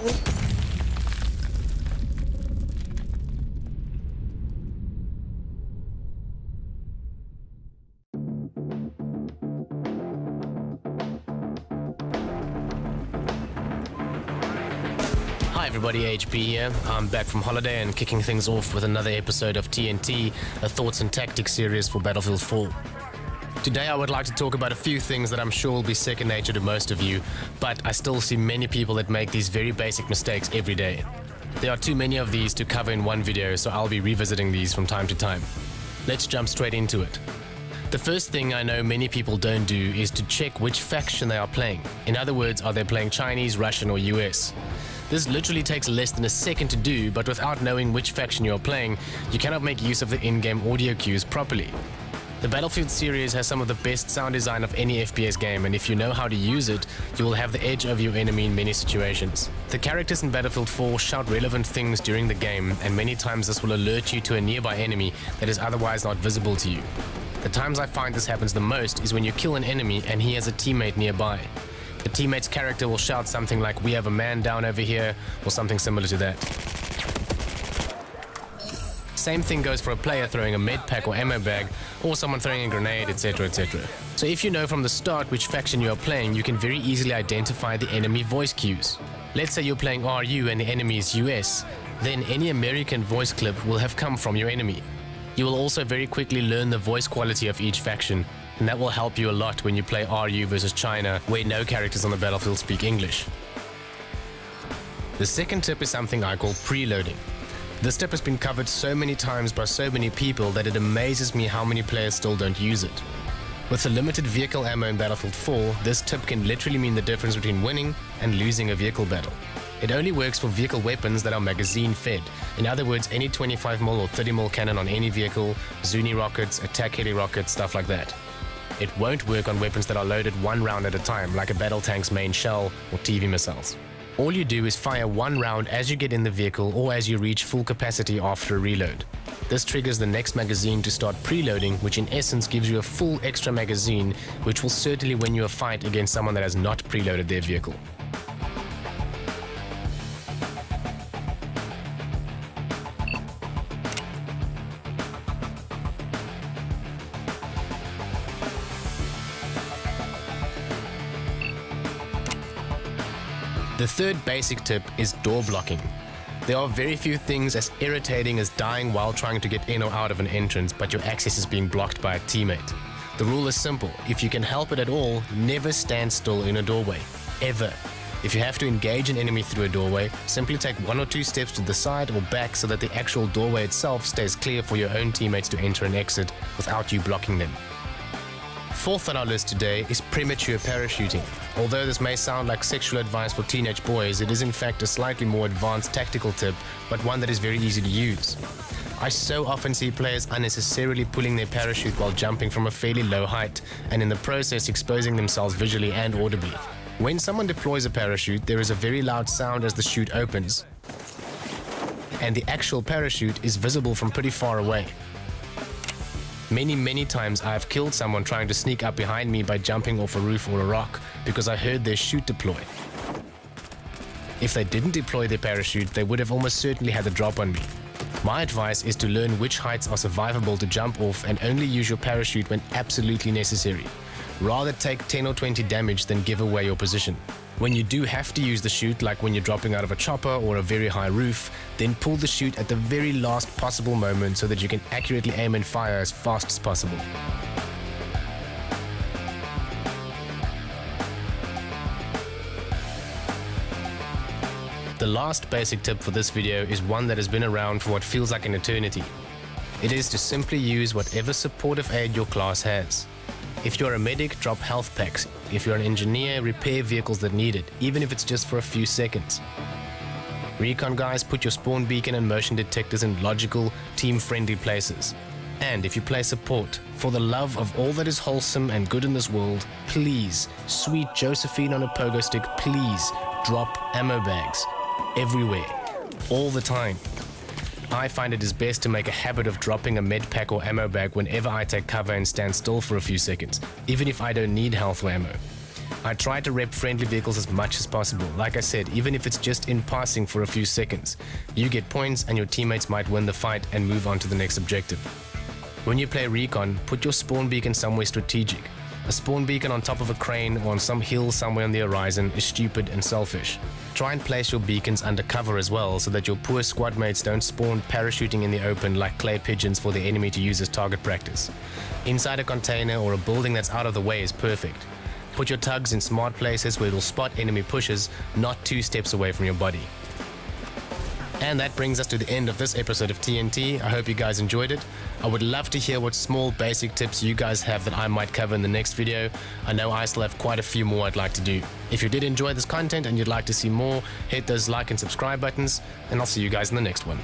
Hi everybody, HP here. I'm back from holiday and kicking things off with another episode of T.N.T, a thoughts and tactics series for Battlefield 4. Today I would like to talk about a few things that I'm sure will be second nature to most of you, but I still see many people that make these very basic mistakes every day. There are too many of these to cover in one video, so I'll be revisiting these from time to time. Let's jump straight into it. The first thing I know many people don't do is to check which faction they are playing. In other words, are they playing Chinese, Russian or US? This literally takes less than a second to do, but without knowing which faction you are playing, you cannot make use of the in-game audio cues properly. The Battlefield series has some of the best sound design of any FPS game, and if you know how to use it, you will have the edge over your enemy in many situations. The characters in Battlefield 4 shout relevant things during the game, and many times this will alert you to a nearby enemy that is otherwise not visible to you. The times I find this happens the most is when you kill an enemy and he has a teammate nearby. The teammate's character will shout something like, "We have a man down over here," or something similar to that. Same thing goes for a player throwing a med pack or ammo bag, or someone throwing a grenade, etc, etc. So if you know from the start which faction you are playing, you can very easily identify the enemy voice cues. Let's say you're playing RU and the enemy is US, then any American voice clip will have come from your enemy. You will also very quickly learn the voice quality of each faction, and that will help you a lot when you play RU versus China, where no characters on the battlefield speak English. The second tip is something I call preloading. This tip has been covered so many times by so many people that it amazes me how many players still don't use it. With the limited vehicle ammo in Battlefield 4, this tip can literally mean the difference between winning and losing a vehicle battle. It only works for vehicle weapons that are magazine fed. In other words, any 25mm or 30mm cannon on any vehicle, Zuni rockets, attack heli rockets, stuff like that. It won't work on weapons that are loaded one round at a time, like a battle tank's main shell or TV missiles. All you do is fire one round as you get in the vehicle or as you reach full capacity after a reload. This triggers the next magazine to start preloading, which in essence gives you a full extra magazine, which will certainly win you a fight against someone that has not preloaded their vehicle. The third basic tip is door blocking. There are very few things as irritating as dying while trying to get in or out of an entrance, but your access is being blocked by a teammate. The rule is simple. If you can help it at all, never stand still in a doorway. Ever. If you have to engage an enemy through a doorway, simply take 1 or 2 steps to the side or back so that the actual doorway itself stays clear for your own teammates to enter and exit without you blocking them. Fourth on our list today is premature parachuting. Although this may sound like sexual advice for teenage boys, it is in fact a slightly more advanced tactical tip, but one that is very easy to use. I so often see players unnecessarily pulling their parachute while jumping from a fairly low height, and in the process exposing themselves visually and audibly. When someone deploys a parachute, there is a very loud sound as the chute opens, and the actual parachute is visible from pretty far away. Many times I have killed someone trying to sneak up behind me by jumping off a roof or a rock because I heard their chute deploy. If they didn't deploy their parachute, they would have almost certainly had a drop on me. My advice is to learn which heights are survivable to jump off and only use your parachute when absolutely necessary. Rather take 10 or 20 damage than give away your position. When you do have to use the chute, like when you're dropping out of a chopper or a very high roof, then pull the chute at the very last possible moment so that you can accurately aim and fire as fast as possible. The last basic tip for this video is one that has been around for what feels like an eternity. It is to simply use whatever supportive aid your class has. If you're a medic, drop health packs. If you're an engineer, repair vehicles that need it, even if it's just for a few seconds. Recon guys, put your spawn beacon and motion detectors in logical, team-friendly places. And if you play support, for the love of all that is wholesome and good in this world, please, sweet Josephine on a pogo stick, please drop ammo bags. Everywhere. All the time. I find it is best to make a habit of dropping a med pack or ammo bag whenever I take cover and stand still for a few seconds, even if I don't need health or ammo. I try to rep friendly vehicles as much as possible. Like I said, even if it's just in passing for a few seconds, you get points and your teammates might win the fight and move on to the next objective. When you play recon, put your spawn beacon somewhere strategic. A spawn beacon on top of a crane or on some hill somewhere on the horizon is stupid and selfish. Try and place your beacons under cover as well so that your poor squad mates don't spawn parachuting in the open like clay pigeons for the enemy to use as target practice. Inside a container or a building that's out of the way is perfect. Put your tugs in smart places where it'll spot enemy pushes, not 2 steps away from your body. And that brings us to the end of this episode of T.N.T. I hope you guys enjoyed it. I would love to hear what small basic tips you guys have that I might cover in the next video. I know I still have quite a few more I'd like to do. If you did enjoy this content and you'd like to see more, hit those like and subscribe buttons, and I'll see you guys in the next one.